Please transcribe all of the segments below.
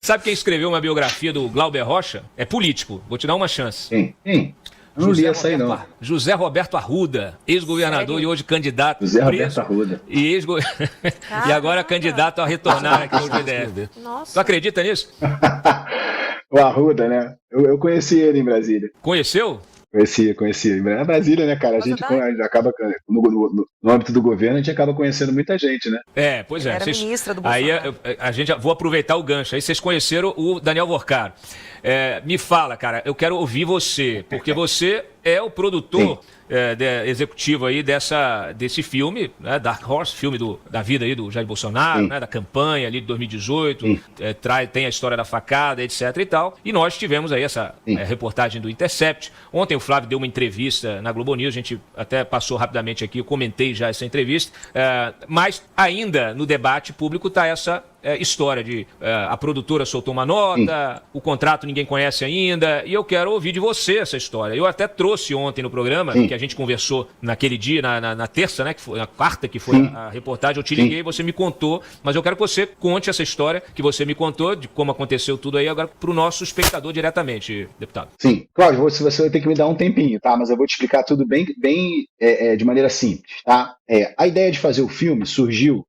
Sabe quem escreveu uma biografia do Glauber Rocha? É político. Vou te dar uma chance. Quem? Eu não li essa aí, não. José Roberto Arruda, ex-governador e hoje candidato. José Roberto Arruda. E agora candidato a retornar aqui ao GDF. Nossa. Tu acredita nisso? O Arruda, né? Eu conheci ele em Brasília. Conheceu? Conheci. É Brasília, né, cara? A gente acaba, no âmbito do governo, a gente acaba conhecendo muita gente, né? Pois é. Era ministra do Bolsonaro. Aí vou aproveitar o gancho. Aí vocês conheceram o Daniel Vorcaro. Me fala, cara, eu quero ouvir você, porque você é o produtor executivo aí desse filme, né, Dark Horse, filme da vida aí do Jair Bolsonaro, né, da campanha ali de 2018, tem a história da facada, etc e tal. E nós tivemos aí essa reportagem do Intercept. Ontem o Flávio deu uma entrevista na Globo News, a gente até passou rapidamente aqui, eu comentei já essa entrevista, mas ainda no debate público está essa história de a produtora soltou uma nota, o contrato ninguém conhece ainda, e eu quero ouvir de você essa história. Eu até trouxe ontem no programa, que a gente conversou naquele dia, na terça, né, que foi, na quarta que foi a reportagem, eu te liguei, você me contou, mas eu quero que você conte essa história que você me contou, de como aconteceu tudo aí, agora para o nosso espectador diretamente, deputado. Sim, Cláudio, você vai ter que me dar um tempinho, tá? Mas eu vou te explicar tudo bem de maneira simples, tá? A ideia de fazer o filme surgiu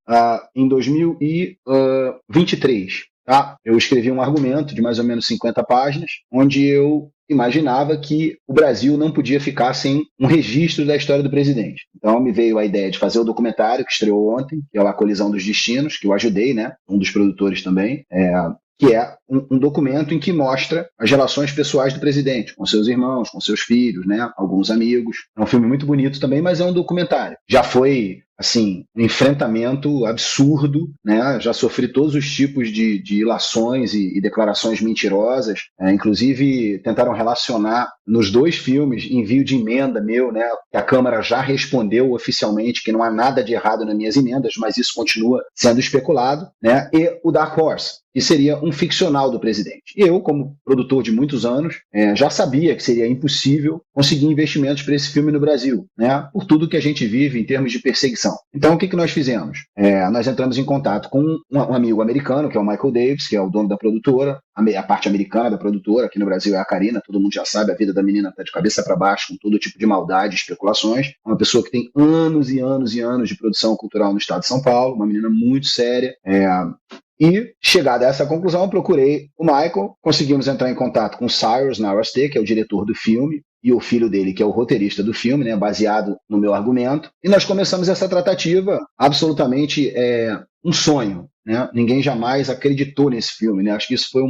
em 2023, tá? Eu escrevi um argumento de mais ou menos 50 páginas, onde eu imaginava que o Brasil não podia ficar sem um registro da história do presidente. Então me veio a ideia de fazer o documentário que estreou ontem, que é A Colisão dos Destinos, que eu ajudei, né? Um dos produtores também, que é um documento em que mostra as relações pessoais do presidente, com seus irmãos, com seus filhos, né, alguns amigos. É um filme muito bonito também, mas é um documentário. Já foi, assim, um enfrentamento absurdo, né, já sofri todos os tipos de ilações e declarações mentirosas, inclusive tentaram relacionar nos dois filmes envio de emenda meu, né, que a Câmara já respondeu oficialmente que não há nada de errado nas minhas emendas, mas isso continua sendo especulado, né, e o Dark Horse, que seria um ficcional do presidente. Eu, como produtor de muitos anos, já sabia que seria impossível conseguir investimentos para esse filme no Brasil, né, por tudo que a gente vive em termos de perseguição. Então, o que nós fizemos? Nós entramos em contato com um amigo americano, que é o Michael Davis, que é o dono da produtora, a parte americana da produtora, aqui no Brasil é a Carina, todo mundo já sabe, a vida da menina está de cabeça para baixo, com todo tipo de maldade, especulações. Uma pessoa que tem anos e anos e anos de produção cultural no estado de São Paulo, uma menina muito séria. E, chegada a essa conclusão, eu procurei o Michael, conseguimos entrar em contato com o Cyrus Naraste, que é o diretor do filme, e o filho dele, que é o roteirista do filme, né, baseado no meu argumento. E nós começamos essa tratativa absolutamente um sonho, né? Ninguém jamais acreditou nesse filme, né? Acho que isso foi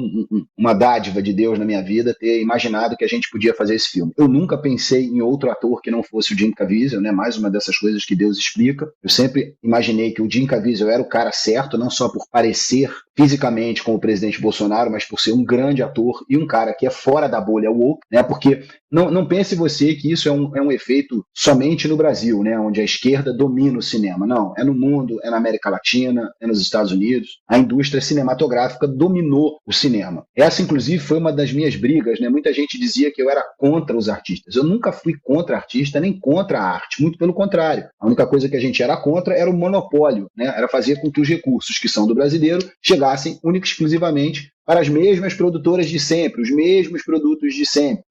uma dádiva de Deus na minha vida, ter imaginado que a gente podia fazer esse filme. Eu nunca pensei em outro ator que não fosse o Jim Caviezel, né? Mais uma dessas coisas que Deus explica. Eu sempre imaginei que o Jim Caviezel era o cara certo, não só por parecer fisicamente com o presidente Bolsonaro, mas por ser um grande ator e um cara que é fora da bolha woke, né? Porque não pense você que isso é um efeito somente no Brasil, né? Onde a esquerda domina o cinema. Não, é no mundo, é na América Latina, é nos Estados Unidos. A indústria cinematográfica dominou o cinema. Essa, inclusive, foi uma das minhas brigas, né? Muita gente dizia que eu era contra os artistas. Eu nunca fui contra artista, nem contra a arte, muito pelo contrário. A única coisa que a gente era contra era o monopólio, né? Era fazer com que os recursos que são do brasileiro chegassem única e exclusivamente para as mesmas produtoras de sempre, os mesmos produtos de sempre,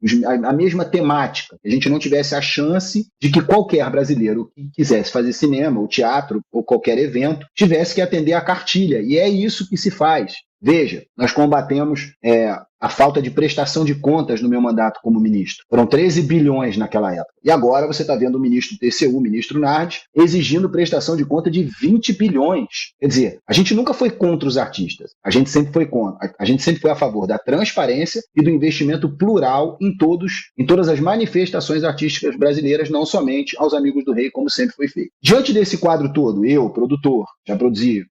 a mesma temática. A gente não tivesse a chance de que qualquer brasileiro que quisesse fazer cinema, ou teatro, ou qualquer evento, tivesse que atender a cartilha. E é isso que se faz. Veja, nós combatemos a falta de prestação de contas no meu mandato como ministro. Foram 13 bilhões naquela época. E agora você está vendo o ministro do TCU, o ministro Nardes, exigindo prestação de conta de 20 bilhões. Quer dizer, a gente nunca foi contra os artistas. A gente sempre foi contra. A gente sempre foi a favor da transparência e do investimento plural em todas as manifestações artísticas brasileiras, não somente aos amigos do rei, como sempre foi feito. Diante desse quadro todo, eu, produtor, já produzi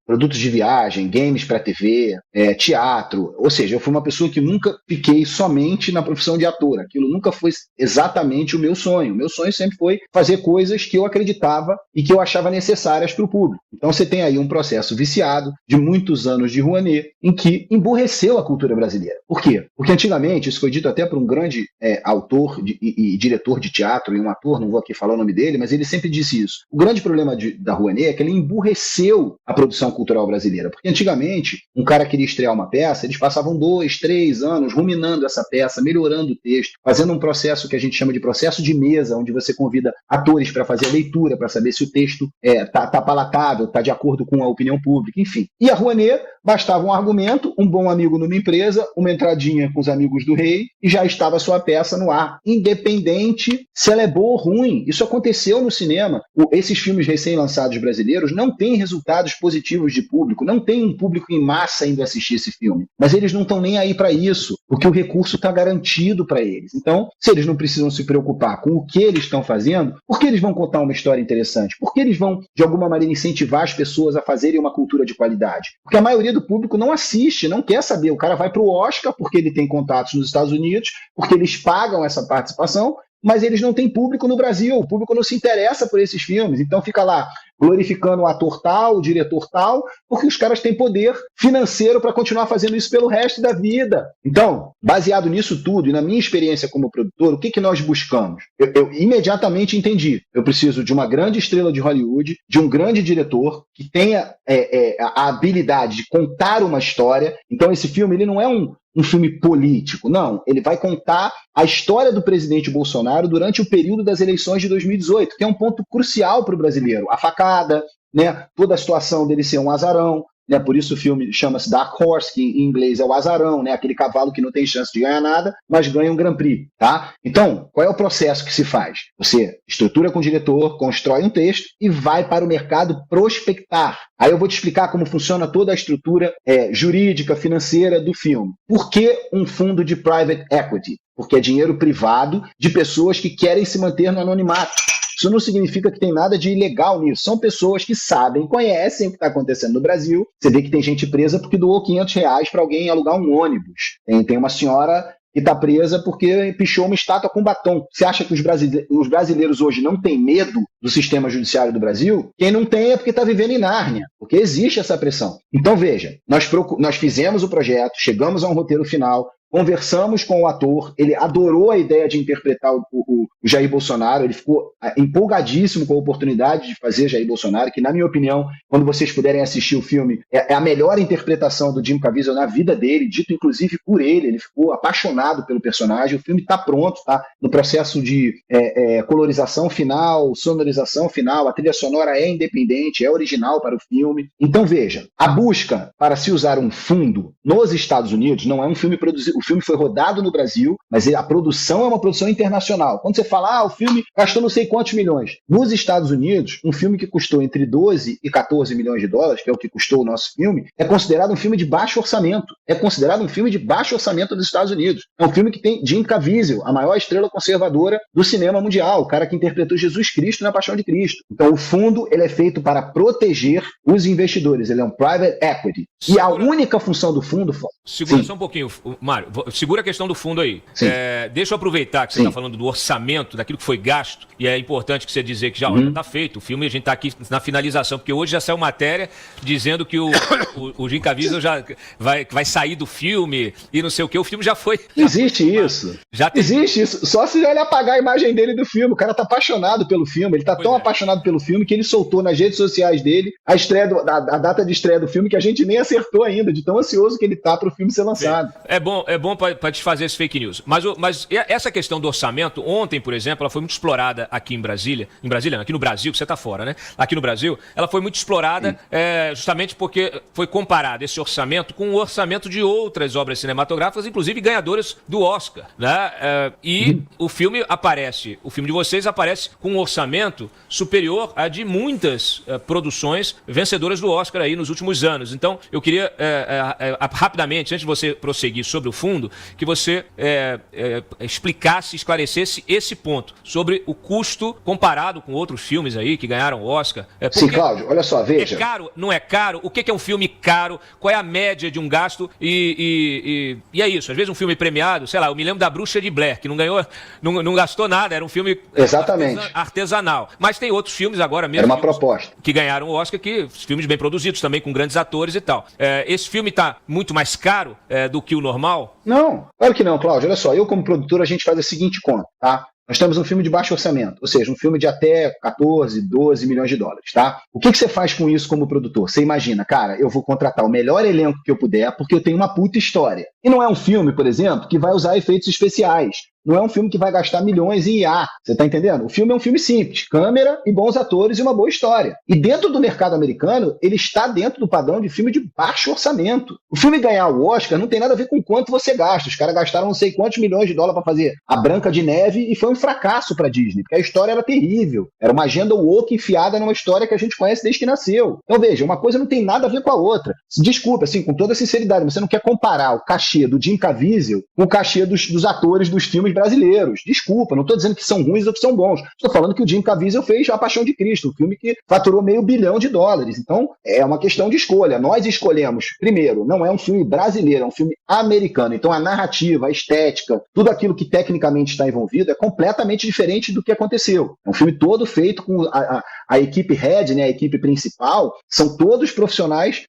produtos de viagem, games para TV, teatro, ou seja, eu fui uma pessoa pessoa que nunca fiquei somente na profissão de ator. Aquilo nunca foi exatamente o meu sonho. O meu sonho sempre foi fazer coisas que eu acreditava e que eu achava necessárias para o público. Então você tem aí um processo viciado de muitos anos de Rouanet, em que emburreceu a cultura brasileira. Por quê? Porque antigamente, isso foi dito até por um grande autor e diretor de teatro e um ator, não vou aqui falar o nome dele, mas ele sempre disse isso. O grande problema da Rouanet é que ele emburreceu a produção cultural brasileira. Porque antigamente, um cara queria estrear uma peça, eles passavam 2, 3 anos ruminando essa peça, melhorando o texto, fazendo um processo que a gente chama de processo de mesa, onde você convida atores para fazer a leitura, para saber se o texto tá palatável, está de acordo com a opinião pública, enfim. E a Rouanet, bastava um argumento, um bom amigo numa empresa, uma entradinha com os amigos do rei, e já estava a sua peça no ar. Independente se ela é boa ou ruim. Isso aconteceu no cinema. Esses filmes recém-lançados brasileiros não têm resultados positivos de público, não tem um público em massa indo assistir esse filme. Mas eles não estão nem aí para isso, porque o recurso está garantido para eles. Então, se eles não precisam se preocupar com o que eles estão fazendo, por que eles vão contar uma história interessante? Por que eles vão, de alguma maneira, incentivar as pessoas a fazerem uma cultura de qualidade? Porque a maioria do público não assiste, não quer saber. O cara vai para o Oscar porque ele tem contatos nos Estados Unidos, porque eles pagam essa participação, mas eles não têm público no Brasil. O público não se interessa por esses filmes. Então fica lá glorificando o ator tal, o diretor tal, porque os caras têm poder financeiro para continuar fazendo isso pelo resto da vida. Então, baseado nisso tudo e na minha experiência como produtor, o que nós buscamos? Eu imediatamente entendi. Eu preciso de uma grande estrela de Hollywood, de um grande diretor que tenha a habilidade de contar uma história. Então esse filme ele não é um filme político, não. Ele vai contar a história do presidente Bolsonaro durante o período das eleições de 2018, que é um ponto crucial para o brasileiro. A facada, né? Toda a situação dele ser um azarão, né? Por isso o filme chama-se Dark Horse, que em inglês é o azarão, né? Aquele cavalo que não tem chance de ganhar nada, mas ganha um Grand Prix, tá? Então, qual é o processo que se faz? Você estrutura com o diretor, constrói um texto e vai para o mercado prospectar. Aí eu vou te explicar como funciona toda a estrutura jurídica, financeira do filme. Por que um fundo de private equity? Porque é dinheiro privado de pessoas que querem se manter no anonimato. Isso não significa que tem nada de ilegal nisso. São pessoas que sabem, conhecem o que está acontecendo no Brasil. Você vê que tem gente presa porque doou R$500 para alguém alugar um ônibus. Tem uma senhora que está presa porque pichou uma estátua com batom. Você acha que os brasileiros hoje não têm medo do sistema judiciário do Brasil? Quem não tem é porque está vivendo em Nárnia, porque existe essa pressão. Então, veja, nós fizemos o projeto, chegamos a um roteiro final, conversamos com o ator, ele adorou a ideia de interpretar o Jair Bolsonaro, ele ficou empolgadíssimo com a oportunidade de fazer Jair Bolsonaro, que, na minha opinião, quando vocês puderem assistir o filme, é a melhor interpretação do Jim Caviezel na vida dele, dito inclusive por ele ficou apaixonado pelo personagem. O filme está pronto, está no processo de colorização final, sonorização final, a trilha sonora é independente, é original para o filme. Então, veja, a busca para se usar um fundo nos Estados Unidos não é um filme produzido. O filme foi rodado no Brasil, mas a produção é uma produção internacional. Quando você fala, o filme gastou não sei quantos milhões. Nos Estados Unidos, um filme que custou entre 12 e 14 milhões de dólares, que é o que custou o nosso filme, é considerado um filme de baixo orçamento. É considerado um filme de baixo orçamento dos Estados Unidos. É um filme que tem Jim Caviezel, a maior estrela conservadora do cinema mundial, o cara que interpretou Jesus Cristo na Paixão de Cristo. Então, o fundo ele é feito para proteger os investidores. Ele é um private equity. E a única função do fundo... Segura só um pouquinho, Mário. Segura a questão do fundo aí. Deixa eu aproveitar que você está falando do orçamento, daquilo que foi gasto, e é importante que você dizer que já está feito. O filme, a gente está aqui na finalização, porque hoje já saiu matéria dizendo que o Jim Caviezel já vai sair do filme e não sei o que. O filme já foi... Existe isso. Existe isso. Só se ele apagar a imagem dele do filme. O cara está apaixonado pelo filme. Ele está tão apaixonado pelo filme que ele soltou nas redes sociais dele a data de estreia do filme que a gente nem acertou ainda, de tão ansioso que ele está para o filme ser lançado. É bom para desfazer esse fake news. Mas essa questão do orçamento, ontem, por exemplo, ela foi muito explorada aqui em Brasília. Em Brasília, não, aqui no Brasil, que você está fora, né? Aqui no Brasil, ela foi muito explorada justamente porque foi comparado esse orçamento com o orçamento de outras obras cinematográficas, inclusive ganhadoras do Oscar, né? O filme de vocês aparece com um orçamento superior a de muitas produções vencedoras do Oscar aí nos últimos anos. Então, eu queria rapidamente rapidamente, antes de você prosseguir sobre o fundo, que você explicasse, esclarecesse esse ponto sobre o custo comparado com outros filmes aí que ganharam o Oscar. Sim, Cláudio, olha só, veja. É caro? Não é caro? O que é um filme caro? Qual é a média de um gasto? E é isso. Às vezes um filme premiado, sei lá, eu me lembro da Bruxa de Blair, que não gastou nada, era um filme artesanal. Mas tem outros filmes agora mesmo. Era uma proposta. Que ganharam o Oscar, filmes bem produzidos também, com grandes atores e tal. Esse filme está muito mais caro do que o normal? Não, claro que não, Cláudio. Olha só, eu como produtor, a gente faz a seguinte conta, tá? Nós temos um filme de baixo orçamento, ou seja, um filme de até 14, 12 milhões de dólares, tá? O que você faz com isso como produtor? Você imagina, cara, eu vou contratar o melhor elenco que eu puder porque eu tenho uma puta história. E não é um filme, por exemplo, que vai usar efeitos especiais. Não é um filme que vai gastar milhões em IA, você tá entendendo? O filme é um filme simples, câmera e bons atores e uma boa história. E dentro do mercado americano, ele está dentro do padrão de filme de baixo orçamento. O filme ganhar o Oscar não tem nada a ver com quanto você gasta. Os caras gastaram não sei quantos milhões de dólares para fazer A Branca de Neve e foi um fracasso para Disney, porque a história era terrível. Era uma agenda woke enfiada numa história que a gente conhece desde que nasceu. Então veja, uma coisa não tem nada a ver com a outra. Desculpa, assim, com toda sinceridade, você não quer comparar o cachê do Jim Caviezel com o cachê dos atores dos filmes brasileiros. Desculpa, não estou dizendo que são ruins ou que são bons. Estou falando que o Jim Caviezel fez A Paixão de Cristo, um filme que faturou $500 milhão. Então, é uma questão de escolha. Nós escolhemos, primeiro, não é um filme brasileiro, é um filme americano. Então, a narrativa, a estética, tudo aquilo que tecnicamente está envolvido é completamente diferente do que aconteceu. É um filme todo feito com a equipe head, né, a equipe principal, são todos profissionais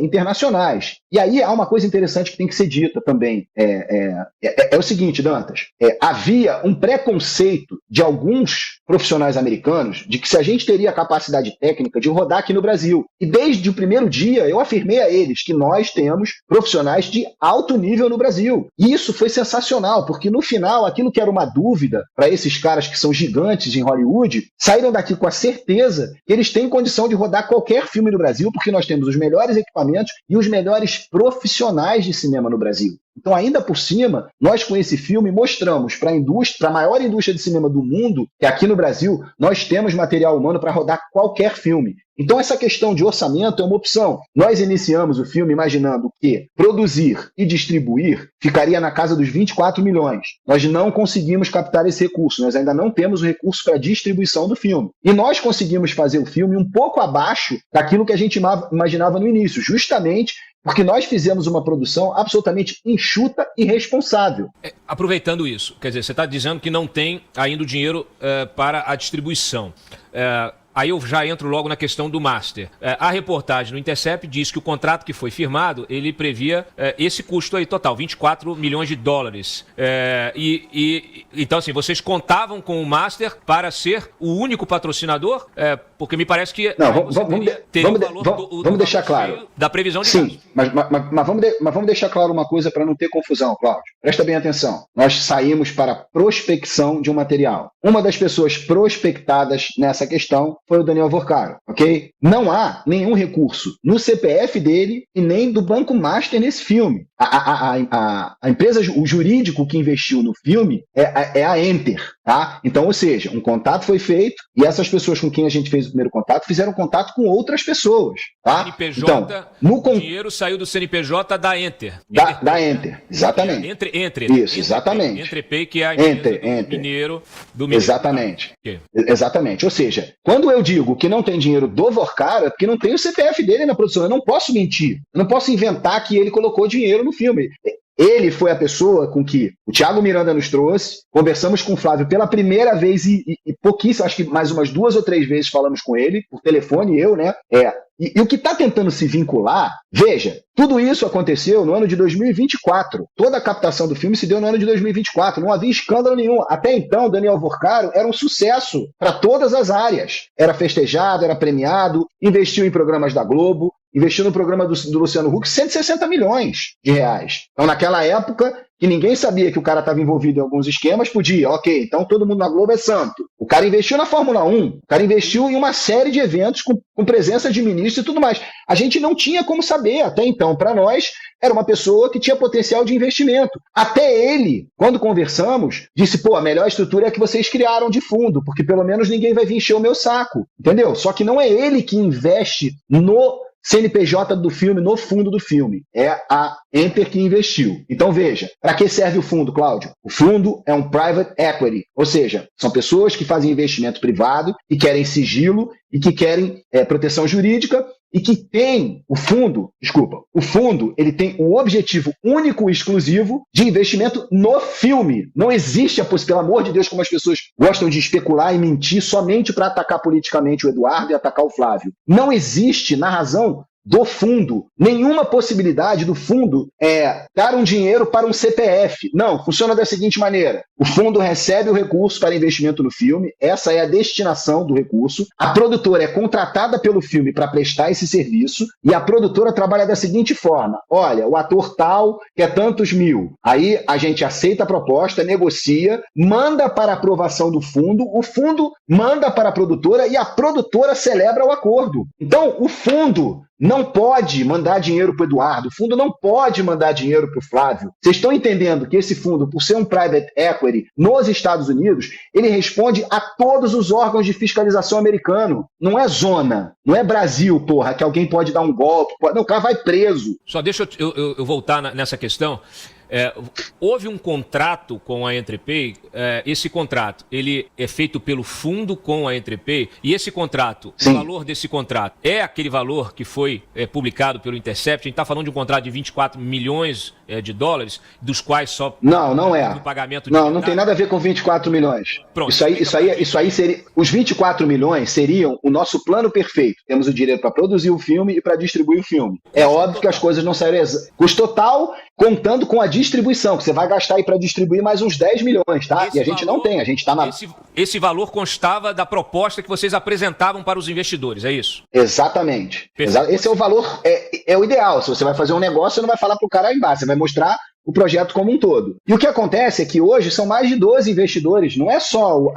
internacionais. E aí há uma coisa interessante que tem que ser dita também. É o seguinte, Dantas, havia um preconceito de alguns profissionais americanos de que se a gente teria a capacidade técnica de rodar aqui no Brasil. E desde o primeiro dia eu afirmei a eles que nós temos profissionais de alto nível no Brasil. E isso foi sensacional, porque no final, aquilo que era uma dúvida para esses caras que são gigantes em Hollywood, saíram daqui com a certeza que eles têm condição de rodar qualquer filme no Brasil, porque nós temos os melhores equipamentos e os melhores profissionais de cinema no Brasil. Então, ainda por cima, nós com esse filme mostramos para a maior indústria de cinema do mundo que aqui no Brasil nós temos material humano para rodar qualquer filme. Então, essa questão de orçamento é uma opção. Nós iniciamos o filme imaginando que produzir e distribuir ficaria na casa dos 24 milhões. Nós não conseguimos captar esse recurso, nós ainda não temos o recurso para a distribuição do filme. E nós conseguimos fazer o filme um pouco abaixo daquilo que a gente imaginava no início, justamente porque nós fizemos uma produção absolutamente enxuta e responsável. Aproveitando isso, quer dizer, você está dizendo que não tem ainda o dinheiro para a distribuição. Aí eu já entro logo na questão do Master. A reportagem no Intercept diz que o contrato que foi firmado, ele previa esse custo aí total, 24 milhões de dólares. Então, assim, vocês contavam com o Master para ser o único patrocinador? Porque me parece que vamos deixar claro da previsão de sim, mas vamos deixar claro uma coisa para não ter confusão, Cláudio. Presta bem atenção. Nós saímos para a prospecção de um material. Uma das pessoas prospectadas nessa questão foi o Daniel Vorcaro, ok? Não há nenhum recurso no CPF dele e nem do Banco Master nesse filme. A empresa, o jurídico que investiu no filme é a Enter, tá? Então, ou seja, um contato foi feito e essas pessoas com quem a gente fez o primeiro contato fizeram contato com outras pessoas, tá? CNPJ, o dinheiro saiu do CNPJ da Enter. Da Enter, exatamente. Isso, exatamente. Entrepay, que é a empresa do mineiro. Exatamente. Exatamente. Ou seja, quando eu digo que não tem dinheiro do Vorcaro, é porque não tem o CPF dele na produção. Eu não posso mentir. Eu não posso inventar que ele colocou dinheiro no filme. Ele foi a pessoa com que o Thiago Miranda nos trouxe, conversamos com o Flávio pela primeira vez e pouquíssimo, acho que mais umas 2 ou 3 vezes falamos com ele, por telefone, eu, né? E o que está tentando se vincular, veja, tudo isso aconteceu no ano de 2024. Toda a captação do filme se deu no ano de 2024. Não havia escândalo nenhum. Até então, Daniel Vorcaro era um sucesso para todas as áreas. Era festejado, era premiado, investiu em programas da Globo, investiu no programa do Luciano Huck 160 milhões de reais. Então, naquela época, que ninguém sabia que o cara estava envolvido em alguns esquemas, podia, ok, então todo mundo na Globo é santo. O cara investiu na Fórmula 1, o cara investiu em uma série de eventos com presença de ministros e tudo mais. A gente não tinha como saber até então. Para nós, era uma pessoa que tinha potencial de investimento. Até ele, quando conversamos, disse, a melhor estrutura é a que vocês criaram de fundo, porque pelo menos ninguém vai vir encher o meu saco, entendeu? Só que não é ele que investe no CNPJ do filme no fundo do filme. É a Enter que investiu. Então veja, para que serve o fundo, Cláudio? O fundo é um private equity, ou seja, são pessoas que fazem investimento privado e querem sigilo e que querem proteção jurídica e que tem o fundo ele tem o objetivo único e exclusivo de investimento no filme. Não existe pelo amor de Deus, como as pessoas gostam de especular e mentir somente para atacar politicamente o Eduardo e atacar o Flávio. Não existe, na razão do fundo, nenhuma possibilidade do fundo dar um dinheiro para um CPF. Não, funciona da seguinte maneira. O fundo recebe o recurso para investimento no filme, essa é a destinação do recurso, a produtora é contratada pelo filme para prestar esse serviço e a produtora trabalha da seguinte forma: olha, o ator tal quer tantos mil, aí a gente aceita a proposta, negocia, manda para aprovação do fundo, o fundo manda para a produtora e a produtora celebra o acordo. Então, o fundo não pode mandar dinheiro para o Eduardo, o fundo não pode mandar dinheiro para o Flávio. Vocês estão entendendo que esse fundo, por ser um private equity nos Estados Unidos, ele responde a todos os órgãos de fiscalização americano. Não é zona, não é Brasil, porra, que alguém pode dar um golpe. Não, o cara vai preso. Só deixa eu voltar nessa questão. Houve um contrato com a Entrepay, esse contrato ele é feito pelo fundo com a Entrepay, e esse contrato, Sim. O valor desse contrato é aquele valor que foi publicado pelo Intercept. A gente está falando de um contrato de 24 milhões de dólares, dos quais só... Não é. No pagamento não tem nada a ver com 24 milhões. Pronto. Isso aí seria... Os 24 milhões seriam o nosso plano perfeito. Temos o dinheiro para produzir o filme e para distribuir o filme. É óbvio que as coisas não saíram... Custo total, contando com a distribuição, que você vai gastar aí para distribuir mais uns 10 milhões, tá? E a gente não tem, a gente está na... Esse valor constava da proposta que vocês apresentavam para os investidores, é isso? Exatamente. Esse é o valor, é o ideal. Se você vai fazer um negócio, você não vai falar para o cara aí embaixo, você vai mostrar o projeto como um todo. E o que acontece é que hoje são mais de 12 investidores, não é só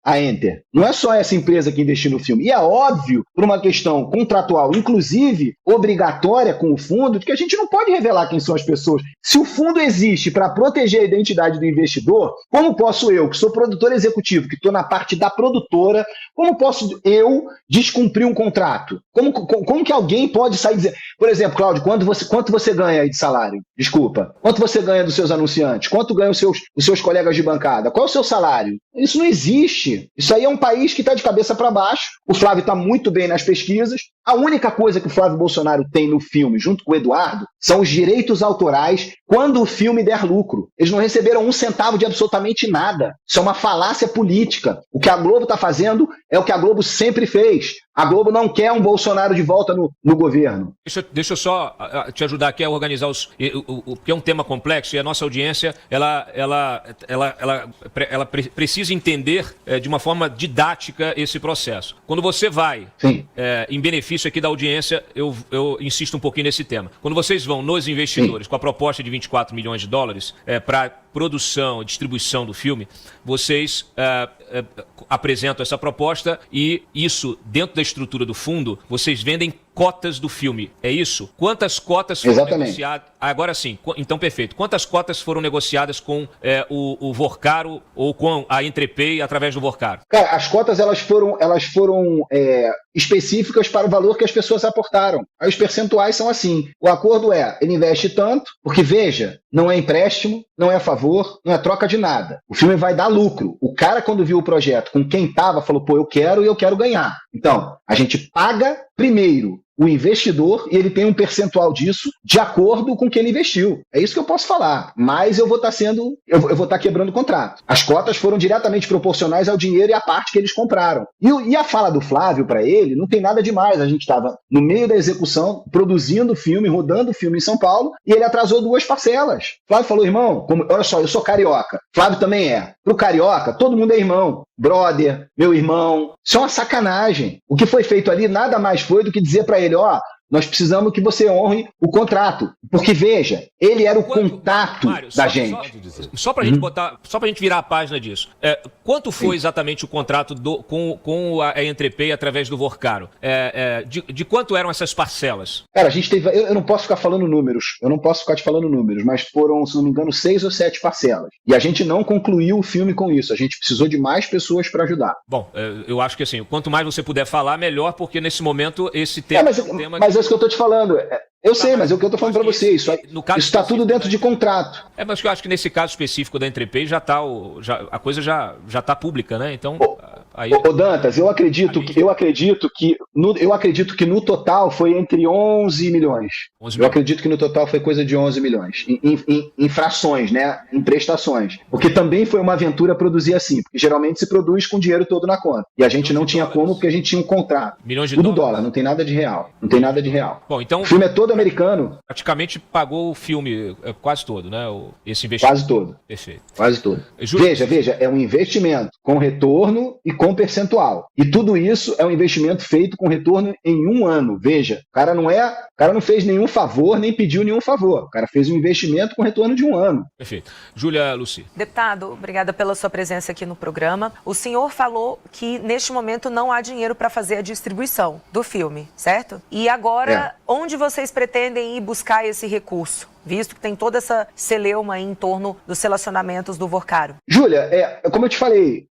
a Enter, não é só essa empresa que investiu no filme. E é óbvio, por uma questão contratual, inclusive obrigatória com o fundo, de que a gente não pode revelar quem são as pessoas. Se o fundo existe para proteger a identidade do investidor, como posso eu, que sou produtor executivo, que estou na parte da produtora, como posso eu descumprir um contrato? Como que alguém pode sair e dizer... Por exemplo, Cláudio, quanto você ganha aí de salário? Desculpa. Quanto você ganha dos seus anunciantes? Quanto ganham os seus colegas de bancada? Qual é o seu salário? Isso não existe. Isso aí é um país que está de cabeça para baixo. O Flávio está muito bem nas pesquisas. A única coisa que o Flávio Bolsonaro tem no filme, junto com o Eduardo, são os direitos autorais quando o filme der lucro. Eles não receberam um centavo de absolutamente nada. Isso é uma falácia política. O que a Globo está fazendo é o que a Globo sempre fez. A Globo não quer um Bolsonaro de volta no governo. Deixa eu só te ajudar aqui a organizar porque é um tema complexo e a nossa audiência ela precisa entender de uma forma didática esse processo. Quando você vai, em benefício aqui da audiência, eu insisto um pouquinho nesse tema. Quando vocês vão nos investidores com a proposta de 24 milhões de dólares para produção e distribuição do filme, vocês apresentam essa proposta e isso, dentro da estrutura do fundo, vocês vendem cotas do filme, é isso? Quantas cotas foram negociadas? Agora sim, então perfeito. Quantas cotas foram negociadas com o Vorcaro ou com a Entrepay através do Vorcaro? Cara, as cotas elas foram específicas para o valor que as pessoas aportaram. Aí os percentuais são assim. O acordo ele investe tanto, porque veja, não é empréstimo, não é favor, não é troca de nada. O filme vai dar lucro. O cara, quando viu o projeto com quem estava, falou, pô, eu quero ganhar. Então, a gente paga primeiro o investidor e ele tem um percentual disso de acordo com o que ele investiu. É isso que eu posso falar. Mas eu vou estar quebrando o contrato. As cotas foram diretamente proporcionais ao dinheiro e à parte que eles compraram. E a fala do Flávio para ele não tem nada demais. A gente estava no meio da execução, produzindo o filme, rodando o filme em São Paulo, e ele atrasou 2 parcelas. Flávio falou, irmão, olha só, eu sou carioca. Flávio também é. Pro carioca, todo mundo é irmão. Brother, meu irmão. Isso é uma sacanagem. O que foi feito ali nada mais foi do que dizer para ele, nós precisamos que você honre o contrato. Porque, veja, ele era o contato da gente. Só pra gente botar, só pra gente virar a página disso. Quanto foi exatamente o contrato com a Entrepay através do Vorcaro? De quanto eram essas parcelas? Cara, a gente teve. Eu não posso ficar falando números. Eu não posso ficar te falando números, mas foram, se não me engano, 6 ou 7 parcelas. E a gente não concluiu o filme com isso. A gente precisou de mais pessoas para ajudar. Bom, eu acho que assim, quanto mais você puder falar, melhor, porque nesse momento esse tema é um tema... Mas isso que eu tô te falando. Eu sei, mas é o que eu tô falando para você. Isso está tudo dentro de contrato. Mas eu acho que nesse caso específico da Entrepay a coisa já tá pública, né? Então. Ô Dantas, eu acredito que no total foi entre 11 milhões. Eu acredito que no total foi coisa de 11 milhões. Em frações, né? Em prestações. Porque também foi uma aventura produzir assim. Porque geralmente se produz com o dinheiro todo na conta. E a gente não tinha como, porque a gente tinha um contrato. Milhões de Tudo dólares. dólar, não tem nada de real. Não tem nada de real. Bom, então, o filme é todo americano. Praticamente pagou o filme quase todo, né? Esse investimento. Quase todo. Perfeito. Quase todo. Veja, é um investimento com retorno e com percentual. E tudo isso é um investimento feito com retorno em 1 ano. Veja, o cara não fez nenhum favor, nem pediu nenhum favor. O cara fez um investimento com retorno de 1 ano. Perfeito. Júlia Luci. Deputado, obrigada pela sua presença aqui no programa. O senhor falou que neste momento não há dinheiro para fazer a distribuição do filme, certo? E agora, onde vocês pretendem ir buscar esse recurso? Visto que tem toda essa celeuma em torno dos relacionamentos do Vorcaro. Júlia, como eu te falei,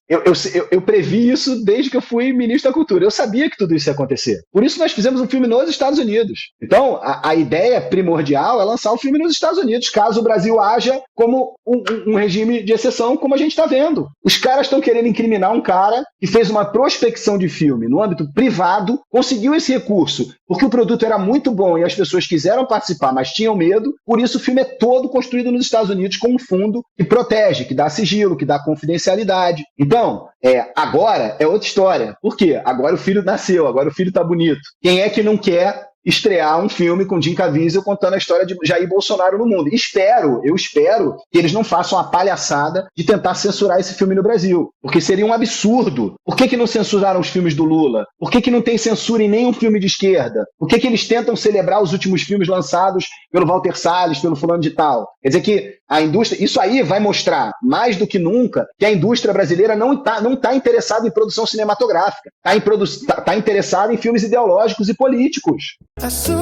eu previ isso desde que eu fui ministro da Cultura. Eu sabia que tudo isso ia acontecer. Por isso nós fizemos um filme nos Estados Unidos. Então, a ideia primordial é lançar o filme nos Estados Unidos, caso o Brasil haja como um regime de exceção, como a gente está vendo. Os caras estão querendo incriminar um cara que fez uma prospecção de filme no âmbito privado, conseguiu esse recurso porque o produto era muito bom e as pessoas quiseram participar, mas tinham medo. Por isso o filme é todo construído nos Estados Unidos com um fundo que protege, que dá sigilo, que dá confidencialidade. Então, agora é outra história. Por quê? Agora o filho nasceu, agora o filho tá bonito. Quem é que não quer estrear um filme com Jim Caviezel contando a história de Jair Bolsonaro no mundo? Eu espero que eles não façam a palhaçada de tentar censurar esse filme no Brasil, porque seria um absurdo. Por que não censuraram os filmes do Lula? Por que não tem censura em nenhum filme de esquerda? Por que eles tentam celebrar os últimos filmes lançados pelo Walter Salles, pelo fulano de tal? Quer dizer que a indústria, isso aí vai mostrar mais do que nunca que a indústria brasileira não tá interessada em produção cinematográfica, tá interessada em filmes ideológicos e políticos. A sua